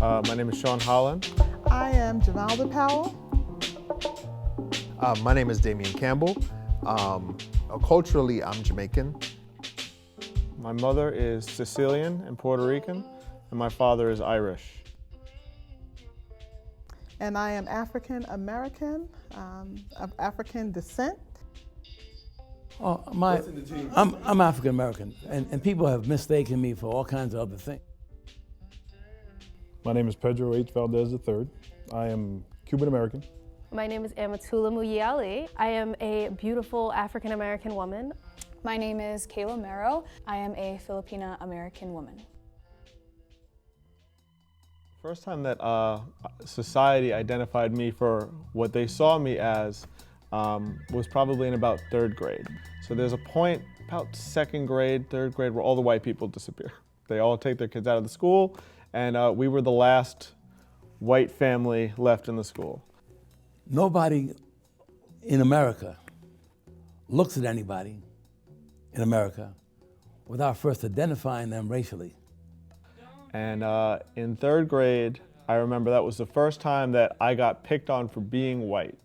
My name is Sean Holland. I am Javalda Powell. My name is Damian Campbell. Culturally, I'm Jamaican. My mother is Sicilian and Puerto Rican, and my father is Irish. And I am African American, of African descent. Oh, I'm African American, and people have mistaken me for all kinds of other things. My name is Pedro H. Valdez III. I am Cuban American. My name is Amatula Muyiali. I am a beautiful African American woman. My name is Kayla Mero. I am a Filipina American woman. First time that society identified me for what they saw me as was probably in about 3rd grade. So there's a point about 2nd grade, 3rd grade where all the white people disappear. They all take their kids out of the school, and we were the last white family left in the school. Nobody in America looks at anybody in America without first identifying them racially. And in 3rd grade, I remember that was the first time that I got picked on for being white.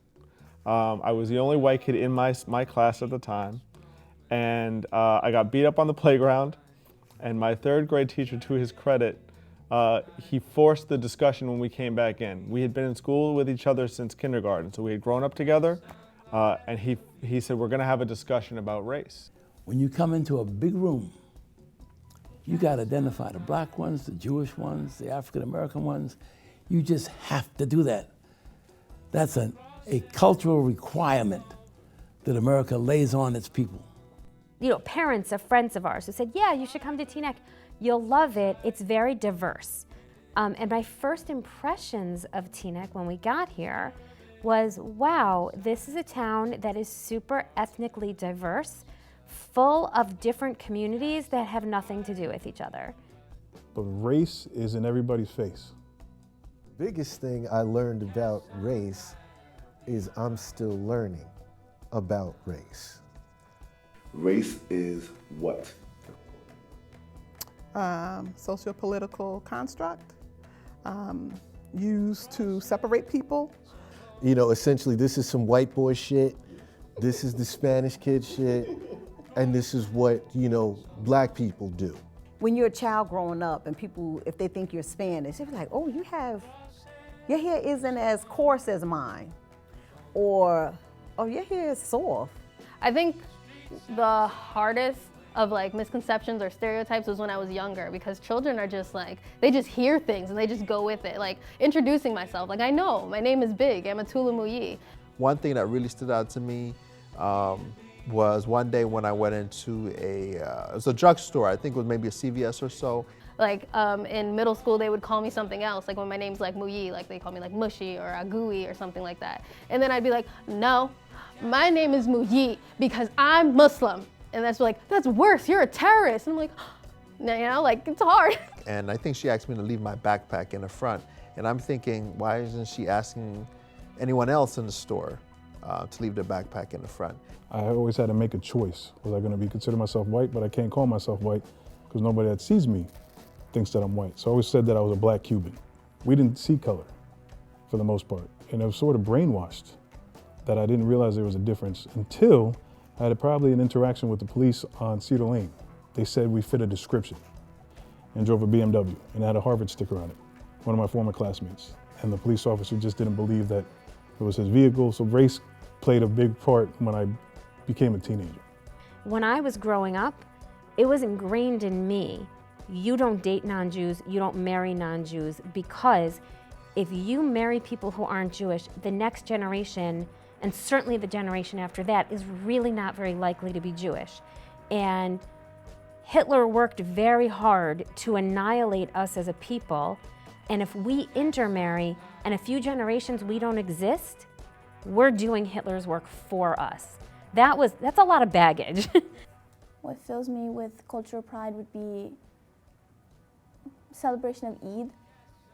I was the only white kid in my class at the time, and I got beat up on the playground, and my 3rd grade teacher, to his credit, he forced the discussion when we came back in. We had been in school with each other since kindergarten, so we had grown up together, and he said, we're gonna have a discussion about race. When you come into a big room, you gotta identify the black ones, the Jewish ones, the African American ones. You just have to do that. That's a cultural requirement that America lays on its people. You know, parents of friends of ours who said, yeah, you should come to Teaneck. You'll love it. It's very diverse. And my first impressions of Teaneck when we got here was, wow, this is a town that is super ethnically diverse, full of different communities that have nothing to do with each other. But race is in everybody's face. Biggest thing I learned about race is I'm still learning about race. Race is what? Socio-political construct used to separate people. You know, essentially this is some white boy shit, this is the Spanish kid shit, and this is what, you know, black people do. When you're a child growing up and people, if they think you're Spanish, they're like, oh, your hair isn't as coarse as mine. Or, oh, your hair is soft. I think the hardest of like misconceptions or stereotypes was when I was younger, because children are just like, they just hear things and they just go with it. Like introducing myself, like I know, my name is Big, Amatula Muyi. One thing that really stood out to me was one day when I went into it was a drugstore. I think it was maybe a CVS or so. Like in middle school, they would call me something else. Like when my name's like Muyi, like they call me like Mushy or Agui or something like that. And then I'd be like, no, my name is Muyi because I'm Muslim. And that's like, that's worse, you're a terrorist. And I'm like, you know, like it's hard. And I think she asked me to leave my backpack in the front. And I'm thinking, why isn't she asking anyone else in the store to leave their backpack in the front? I always had to make a choice. Was I gonna consider myself white, but I can't call myself white because nobody that sees me thinks that I'm white. So I always said that I was a black Cuban. We didn't see color for the most part. And I was sort of brainwashed that I didn't realize there was a difference until I had probably an interaction with the police on Cedar Lane. They said we fit a description and drove a BMW and had a Harvard sticker on it, one of my former classmates. And the police officer just didn't believe that it was his vehicle. So race played a big part when I became a teenager. When I was growing up, it was ingrained in me. You don't date non-Jews, you don't marry non-Jews, because if you marry people who aren't Jewish, the next generation, and certainly the generation after that, is really not very likely to be Jewish. And Hitler worked very hard to annihilate us as a people, and if we intermarry and a few generations we don't exist, we're doing Hitler's work for us. That's a lot of baggage. What fills me with cultural pride would be celebration of Eid.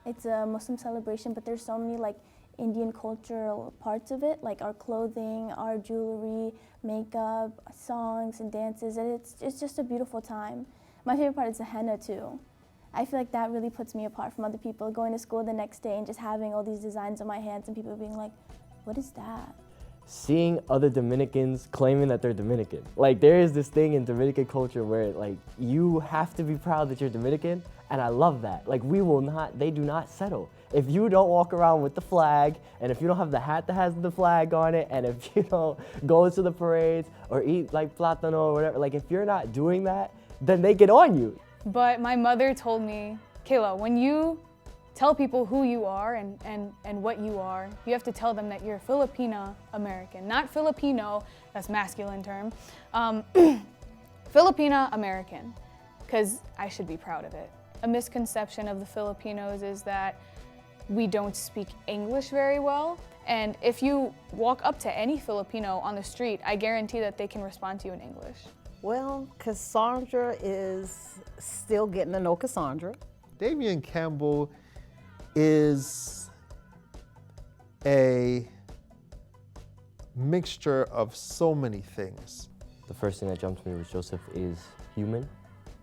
It's a Muslim celebration, but there's so many like Indian cultural parts of it, like our clothing, our jewelry, makeup, songs and dances, and it's just a beautiful time. My favorite part is the henna too. I feel like that really puts me apart from other people, going to school the next day and just having all these designs on my hands and people being like, what is that? Seeing other Dominicans claiming that they're Dominican. Like, there is this thing in Dominican culture where, like, you have to be proud that you're Dominican, and I love that. Like, they do not settle. If you don't walk around with the flag, and if you don't have the hat that has the flag on it, and if you don't go to the parades or eat, like, plátano or whatever, like, if you're not doing that, then they get on you. But my mother told me, Kayla, when you tell people who you are and what you are, you have to tell them that you're Filipina American, not Filipino, that's masculine term, Filipina American, because I should be proud of it. A misconception of the Filipinos is that we don't speak English very well, and if you walk up to any Filipino on the street, I guarantee that they can respond to you in English. Well, Cassandra is still getting to know Cassandra. Damian Campbell is a mixture of so many things. The first thing that jumped to me was Joseph is human.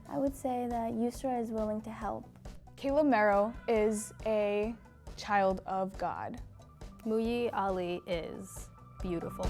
I would say that Yusra is willing to help. Kayla Mero is a child of God. Muyi Ali is beautiful.